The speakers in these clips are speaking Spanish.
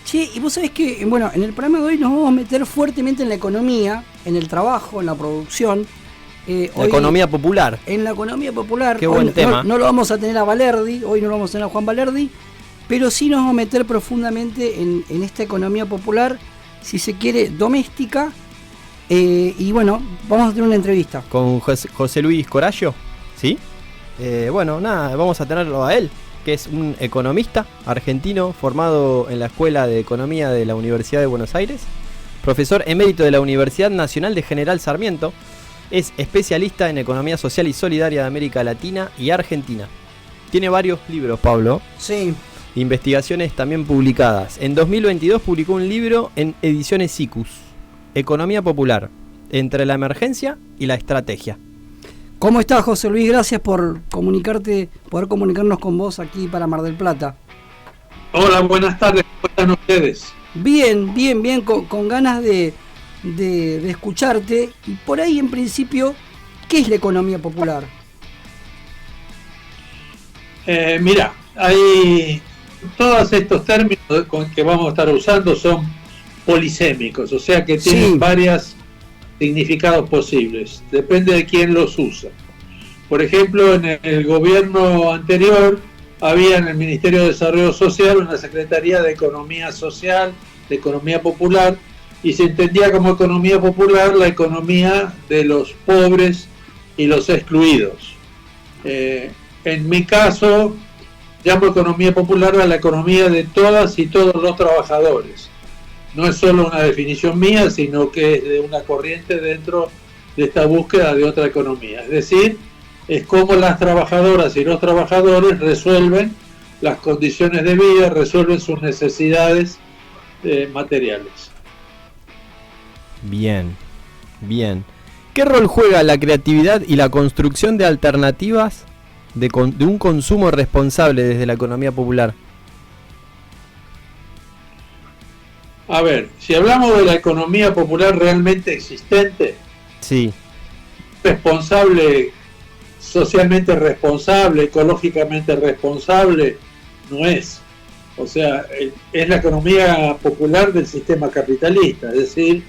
Che, y vos sabés que, bueno, en el programa de hoy nos vamos a meter fuertemente en la economía, en el trabajo, en la producción. La economía popular. En la economía popular. Qué buen tema. No lo vamos a tener a Valerdi, hoy no lo vamos a tener a Juan Valerdi, pero sí nos vamos a meter profundamente en esta economía popular, si se quiere, doméstica. Y bueno, vamos a tener una entrevista. Con José Luis Corallo, ¿sí? Bueno, nada, vamos a tenerlo a él, que es un economista argentino formado en la Escuela de Economía de la Universidad de Buenos Aires, profesor emérito de la Universidad Nacional de General Sarmiento, es especialista en economía social y solidaria de América Latina y Argentina. Tiene varios libros, Pablo. Sí. Investigaciones también publicadas. En 2022 publicó un libro en Ediciones Sikus, Economía Popular, entre la emergencia y la estrategia. ¿Cómo estás, José Luis? Gracias por poder comunicarnos con vos aquí para Mar del Plata. Hola, buenas tardes, ¿cómo están ustedes? Bien, con ganas de escucharte. Y por ahí, en principio, ¿qué es la economía popular? Mira, hay todos estos términos que vamos a estar usando son polisémicos, o sea que tienen varios significados posibles, depende de quién los usa. Por ejemplo, en el gobierno anterior había en el Ministerio de Desarrollo Social una Secretaría de Economía Social, de Economía Popular, y se entendía como economía popular la economía de los pobres y los excluidos. En mi caso, llamo economía popular a la economía de todas y todos los trabajadores. No es solo una definición mía, sino que es de una corriente dentro de esta búsqueda de otra economía. Es decir, es cómo las trabajadoras y los trabajadores resuelven las condiciones de vida, resuelven sus necesidades materiales. Bien. ¿Qué rol juega la creatividad y la construcción de alternativas de un consumo responsable desde la economía popular? A ver, si hablamos de la economía popular realmente existente, sí, responsable, socialmente responsable, ecológicamente responsable, no es. O sea, es la economía popular del sistema capitalista, es decir,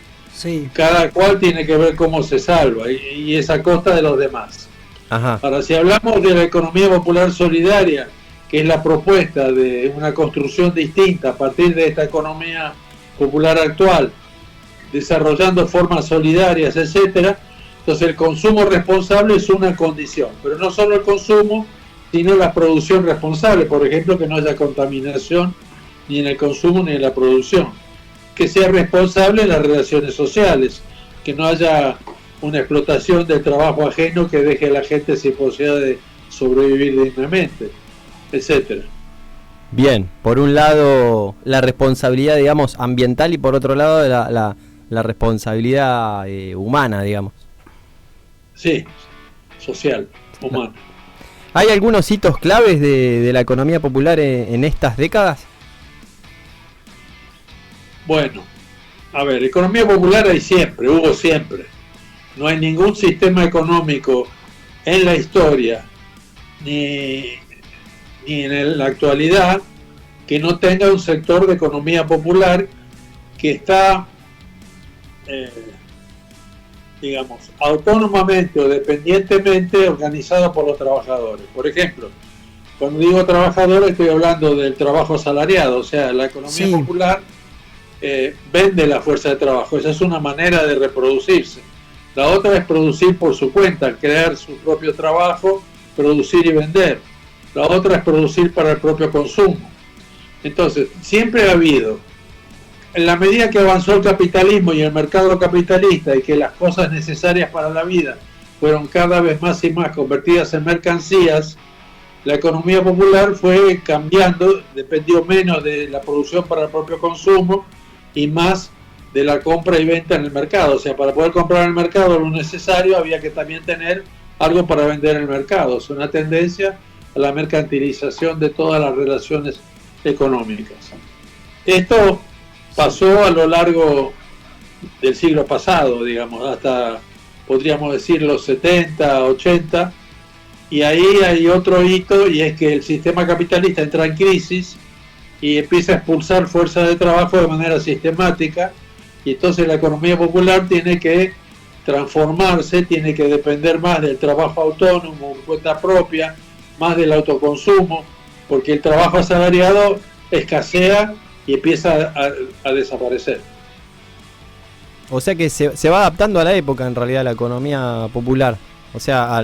cada cual tiene que ver cómo se salva y es a costa de los demás. Ajá. Ahora, si hablamos de la economía popular solidaria, que es la propuesta de una construcción distinta a partir de esta economía popular actual, desarrollando formas solidarias, etcétera, entonces el consumo responsable es una condición, pero no solo el consumo, sino la producción responsable, por ejemplo, que no haya contaminación ni en el consumo ni en la producción, que sea responsable en las relaciones sociales, que no haya una explotación del trabajo ajeno que deje a la gente sin posibilidad de sobrevivir dignamente, etcétera. Bien, por un lado la responsabilidad, digamos, ambiental y por otro lado la responsabilidad humana, digamos. Sí, social, humana. ¿Hay algunos hitos claves de la economía popular en estas décadas? Bueno, a ver, economía popular hay siempre, hubo siempre. No hay ningún sistema económico en la historia ni en la actualidad que no tenga un sector de economía popular que está, digamos, autónomamente o dependientemente organizado por los trabajadores. Por ejemplo, cuando digo trabajadores estoy hablando del trabajo asalariado, o sea, la economía popular vende la fuerza de trabajo, esa es una manera de reproducirse. La otra es producir por su cuenta, crear su propio trabajo, producir y vender. La otra es producir para el propio consumo. Entonces, siempre ha habido, en la medida que avanzó el capitalismo y el mercado capitalista y que las cosas necesarias para la vida fueron cada vez más y más convertidas en mercancías, la economía popular fue cambiando, dependió menos de la producción para el propio consumo y más de la compra y venta en el mercado. O sea, para poder comprar en el mercado lo necesario había que también tener algo para vender en el mercado. Es una tendencia a la mercantilización de todas las relaciones económicas. Esto pasó a lo largo del siglo pasado, digamos, hasta, podríamos decir, los 70, 80, y ahí hay otro hito, y es que el sistema capitalista entra en crisis y empieza a expulsar fuerza de trabajo de manera sistemática, y entonces la economía popular tiene que transformarse, tiene que depender más del trabajo autónomo, cuenta propia, más del autoconsumo, porque el trabajo asalariado escasea y empieza a desaparecer. O sea que se va adaptando a la época, en realidad, la economía popular. O sea, a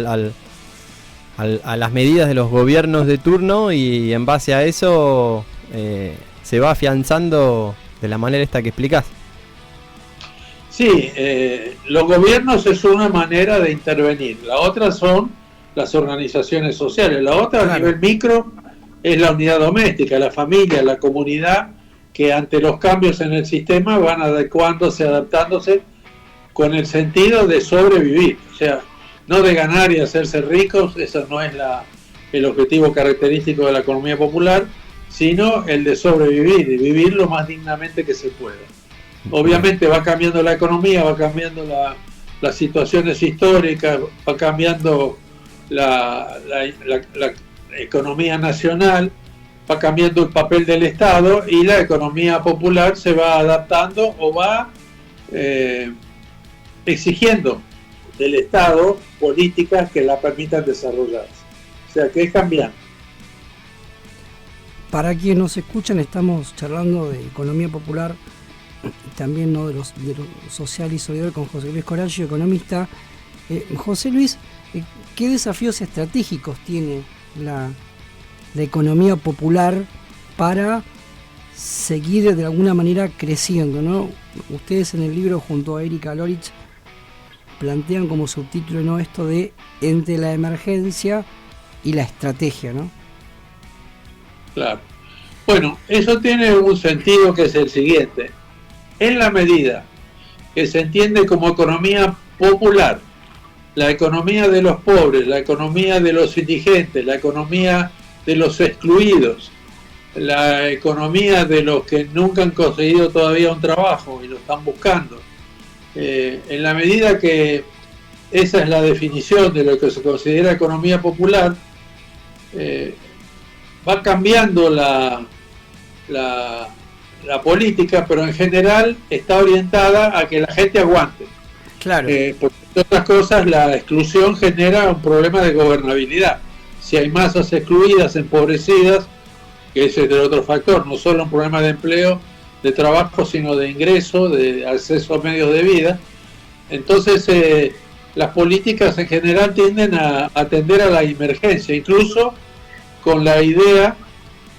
las medidas de los gobiernos de turno, y en base a eso se va afianzando de la manera esta que explicás. Sí, los gobiernos es una manera de intervenir. La otra son las organizaciones sociales. La otra, claro, a nivel micro, es la unidad doméstica, la familia, la comunidad, que ante los cambios en el sistema van adecuándose, adaptándose, con el sentido de sobrevivir. O sea, no de ganar y hacerse ricos, eso no es el objetivo característico de la economía popular, sino el de sobrevivir y vivir lo más dignamente que se pueda. Obviamente va cambiando la economía, va cambiando las situaciones históricas, va cambiando la economía nacional, va cambiando el papel del Estado, y la economía popular se va adaptando o va exigiendo del Estado políticas que la permitan desarrollarse. O sea que es cambiante. Para quienes nos escuchan, estamos charlando de economía popular, también, ¿no?, de lo social y solidario, con José Luis Corallo, economista. José Luis, ¿qué desafíos estratégicos tiene la economía popular para seguir de alguna manera creciendo, ¿no? Ustedes en el libro, junto a Erika Lorich, plantean como subtítulo, ¿no?, esto de entre la emergencia y la estrategia, ¿no? Claro. Bueno, eso tiene un sentido, que es el siguiente. En la medida que se entiende como economía popular, la economía de los pobres, la economía de los indigentes, la economía de los excluidos, la economía de los que nunca han conseguido todavía un trabajo y lo están buscando, en la medida que esa es la definición de lo que se considera economía popular, va cambiando la política, pero en general está orientada a que la gente aguante. Claro. Porque entre otras cosas, la exclusión genera un problema de gobernabilidad. Si hay masas excluidas, empobrecidas, que ese es el otro factor, no solo un problema de empleo, de trabajo, sino de ingreso, de acceso a medios de vida, entonces las políticas en general tienden a atender a la emergencia, incluso con la idea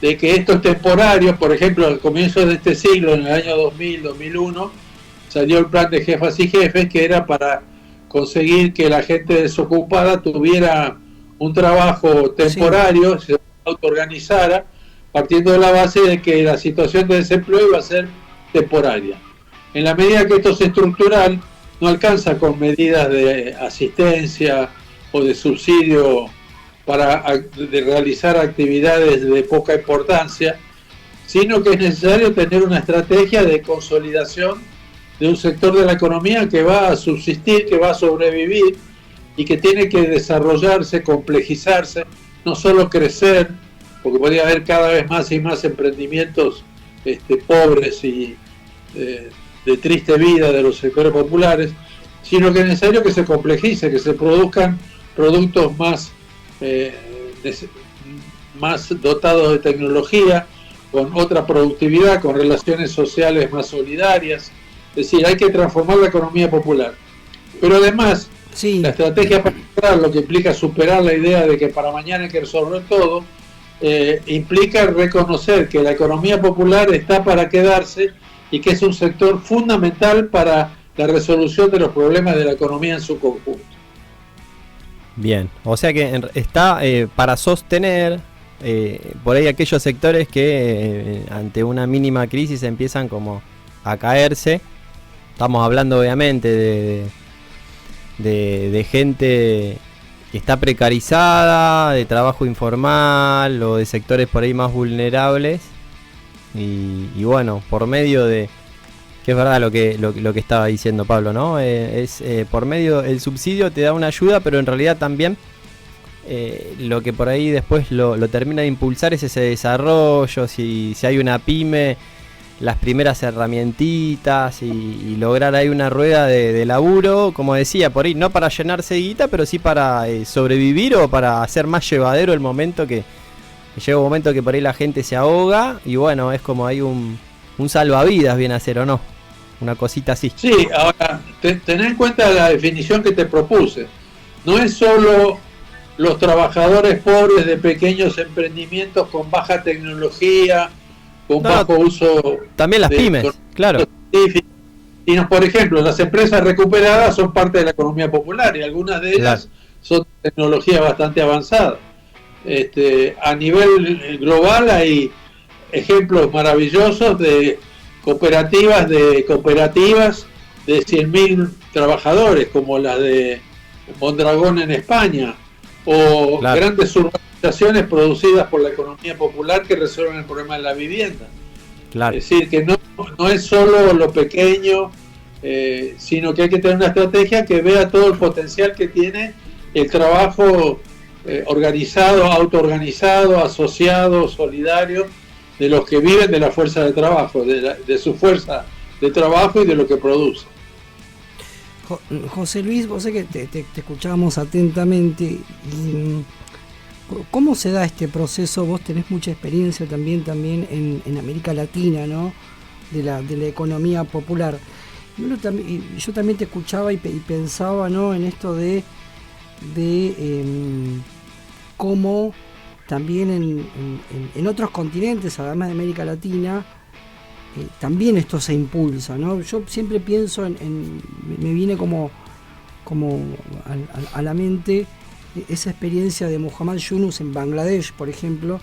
de que esto es temporario. Por ejemplo, al comienzo de este siglo, en el año 2000-2001, salió el plan de jefas y jefes, que era para conseguir que la gente desocupada tuviera un trabajo temporario, sí, se autoorganizara, partiendo de la base de que la situación de desempleo iba a ser temporaria. En la medida que esto es estructural, no alcanza con medidas de asistencia o de subsidio para realizar actividades de poca importancia, sino que es necesario tener una estrategia de consolidación de un sector de la economía que va a subsistir, que va a sobrevivir y que tiene que desarrollarse, complejizarse, no solo crecer, porque podría haber cada vez más y más emprendimientos pobres y de triste vida de los sectores populares, sino que es necesario que se complejice, que se produzcan productos más dotados de tecnología, con otra productividad, con relaciones sociales más solidarias. Es decir, hay que transformar la economía popular. Pero además, sí, la estrategia para lograr, lo que implica superar la idea de que para mañana hay que resolver todo, implica reconocer que la economía popular está para quedarse y que es un sector fundamental para la resolución de los problemas de la economía en su conjunto. Bien, o sea que está para sostener por ahí aquellos sectores que ante una mínima crisis empiezan como a caerse. Estamos hablando obviamente de gente que está precarizada, de trabajo informal o de sectores por ahí más vulnerables, y bueno, por medio de, que es verdad lo que estaba diciendo Pablo, ¿no? Por medio del subsidio te da una ayuda, pero en realidad también lo que por ahí después lo termina de impulsar es ese desarrollo, si hay una pyme, las primeras herramientitas y lograr ahí una rueda de laburo, como decía, por ahí no para llenarse de guita, pero sí para sobrevivir o para hacer más llevadero el momento que llega un momento que por ahí la gente se ahoga y bueno, es como hay un salvavidas viene a ser, ¿o no? Una cosita así. Sí, ahora, ten en cuenta la definición que te propuse. No es solo los trabajadores pobres de pequeños emprendimientos con baja tecnología, con bajo uso... También las pymes, claro. Sino, por ejemplo, las empresas recuperadas son parte de la economía popular y algunas de ellas son tecnologías bastante avanzadas. A nivel global hay ejemplos maravillosos de cooperativas de 100.000 trabajadores, como las de Mondragón en España, o grandes urbanizaciones producidas por la economía popular que resuelven el problema de la vivienda. Es decir, que no es solo lo pequeño, sino que hay que tener una estrategia que vea todo el potencial que tiene el trabajo organizado, autoorganizado, asociado, solidario, de los que viven de la fuerza de trabajo, de su fuerza de trabajo y de lo que produce. José Luis, vos sé que te escuchábamos atentamente. Y ¿cómo se da este proceso? Vos tenés mucha experiencia también en América Latina, ¿no? De la economía popular. Yo también te escuchaba y pensaba, ¿no? En esto de cómo también en otros continentes, además de América Latina, también esto se impulsa, ¿no? Yo siempre pienso me viene como a la mente esa experiencia de Muhammad Yunus en Bangladesh, por ejemplo,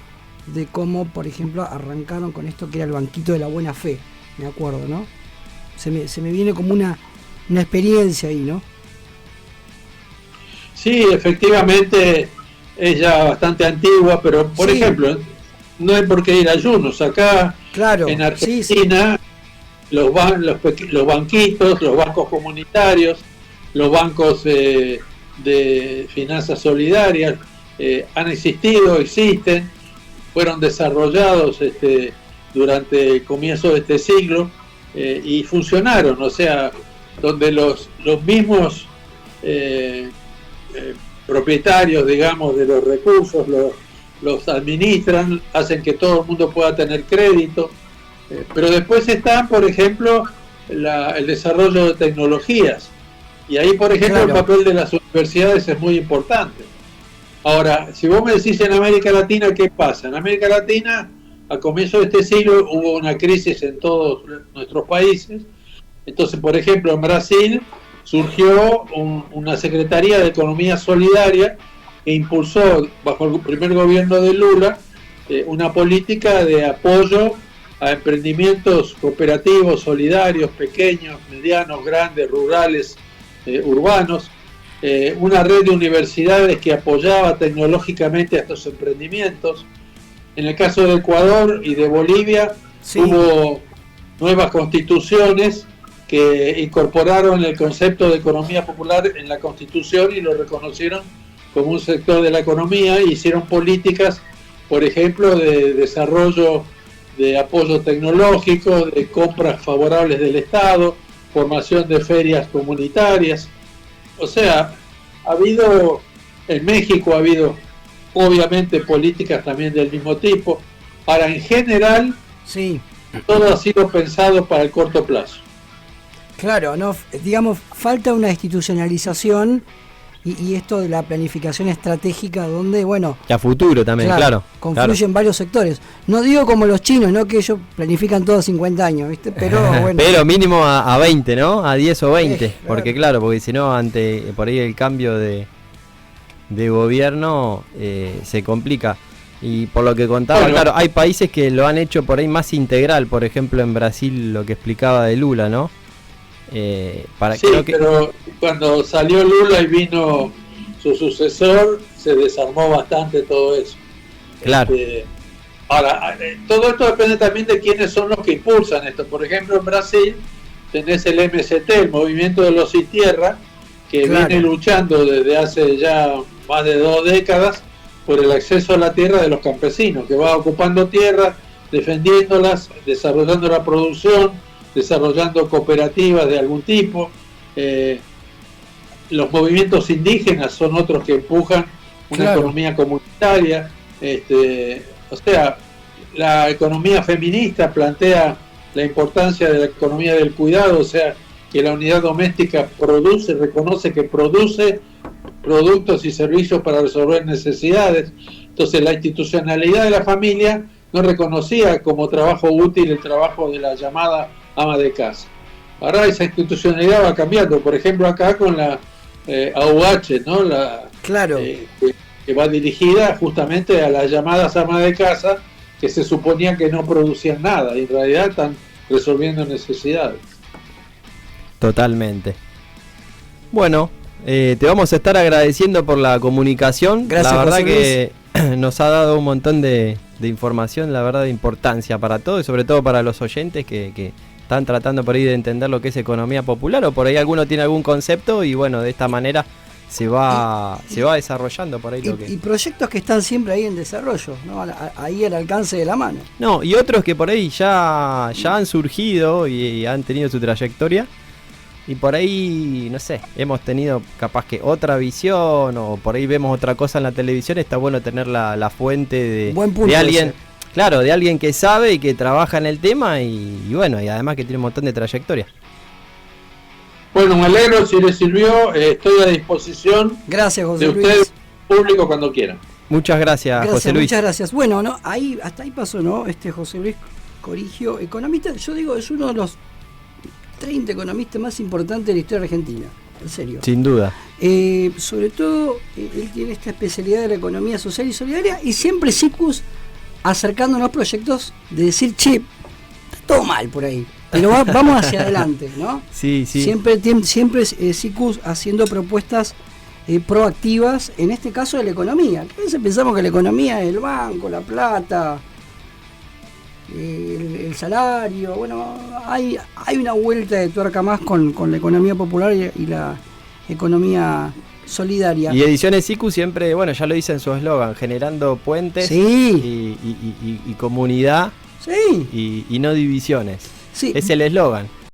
de cómo, por ejemplo, arrancaron con esto que era el banquito de la buena fe, me acuerdo, ¿no? Se me viene como una experiencia ahí, ¿no? Sí, efectivamente es ya bastante antigua, pero por ejemplo, no hay por qué ir a Yunus. Acá en Argentina, los banquitos, los bancos comunitarios, los bancos de finanzas solidarias han existido, existen, fueron desarrollados durante el comienzo de este siglo y funcionaron, o sea, donde los mismos propietarios, digamos, de los recursos los administran, hacen que todo el mundo pueda tener crédito, pero después está, por ejemplo, el desarrollo de tecnologías, y ahí, por ejemplo, el papel de las universidades es muy importante. Ahora, si vos me decís en América Latina, ¿qué pasa? En América Latina, a comienzo de este siglo, hubo una crisis en todos nuestros países. Entonces, por ejemplo, en Brasil surgió una Secretaría de Economía Solidaria que impulsó, bajo el primer gobierno de Lula, una política de apoyo a emprendimientos cooperativos, solidarios, pequeños, medianos, grandes, rurales, urbanos, una red de universidades que apoyaba tecnológicamente a estos emprendimientos. En el caso de Ecuador y de Bolivia, hubo nuevas constituciones que incorporaron el concepto de economía popular en la Constitución y lo reconocieron como un sector de la economía e hicieron políticas, por ejemplo, de desarrollo de apoyo tecnológico, de compras favorables del Estado, formación de ferias comunitarias. O sea, en México ha habido obviamente políticas también del mismo tipo. Ahora, en general, todo ha sido pensado para el corto plazo. Claro, no, digamos, falta una institucionalización y esto de la planificación estratégica donde, bueno... Y a futuro también, claro. Confluyen varios sectores. No digo como los chinos, ¿no? Que ellos planifican todos 50 años, ¿viste? Pero bueno... Pero mínimo a 20, ¿no? A 10 o 20. Porque porque si no, ante por ahí el cambio de gobierno se complica. Y por lo que contaba, claro, hay países que lo han hecho por ahí más integral. Por ejemplo, en Brasil, lo que explicaba de Lula, ¿no? Pero cuando salió Lula y vino su sucesor, se desarmó bastante todo eso. Claro. Ahora, todo esto depende también de quiénes son los que impulsan esto. Por ejemplo, en Brasil tenés el MST, el Movimiento de los Sin Tierra, que viene luchando desde hace ya más de 2 décadas por el acceso a la tierra de los campesinos, que va ocupando tierras, defendiéndolas, desarrollando la producción, desarrollando cooperativas de algún tipo. Los movimientos indígenas son otros que empujan una economía comunitaria. O sea, la economía feminista plantea la importancia de la economía del cuidado, o sea, que la unidad doméstica reconoce que produce productos y servicios para resolver necesidades. Entonces, la institucionalidad de la familia no reconocía como trabajo útil el trabajo de la llamada ama de casa. Ahora esa institucionalidad va cambiando, por ejemplo acá con la AUH, ¿no? Que va dirigida justamente a las llamadas amas de casa, que se suponía que no producían nada y en realidad están resolviendo necesidades. Totalmente. Bueno, te vamos a estar agradeciendo por la comunicación. Gracias, la verdad José que nos ha dado un montón de información, la verdad, de importancia para todos y sobre todo para los oyentes que están tratando por ahí de entender lo que es economía popular, o por ahí alguno tiene algún concepto y bueno, de esta manera se va desarrollando por ahí y proyectos que están siempre ahí en desarrollo, ¿no? Ahí al alcance de la mano. No, y otros que por ahí ya han surgido y han tenido su trayectoria. Y por ahí, no sé, hemos tenido capaz que otra visión o por ahí vemos otra cosa en la televisión. Está bueno tener la fuente de alguien, ese. Claro, de alguien que sabe y que trabaja en el tema y bueno, y además que tiene un montón de trayectoria. Bueno, me alegro si les sirvió, estoy a disposición. Gracias, José de Luis. Ustedes, público, cuando quieran. Muchas gracias, José Luis. Muchas gracias. Bueno, ¿no? Hasta ahí pasó, ¿no? José Luis Corigio, economista, yo digo, es uno de los 30 economistas más importantes de la historia argentina, en serio. Sin duda. Sobre todo, él tiene esta especialidad de la economía social y solidaria y siempre SICUS acercándonos proyectos de decir, che, está todo mal por ahí, pero vamos hacia adelante, ¿no? Sí. Siempre SICUS haciendo propuestas proactivas, en este caso de la economía. Que a veces pensamos que la economía es el banco, la plata, el salario. Bueno, hay una vuelta de tuerca más con la economía popular y la economía solidaria. Y Ediciones SICUS siempre, bueno, ya lo dice en su eslogan, generando puentes y comunidad y no divisiones. Sí. Es el eslogan.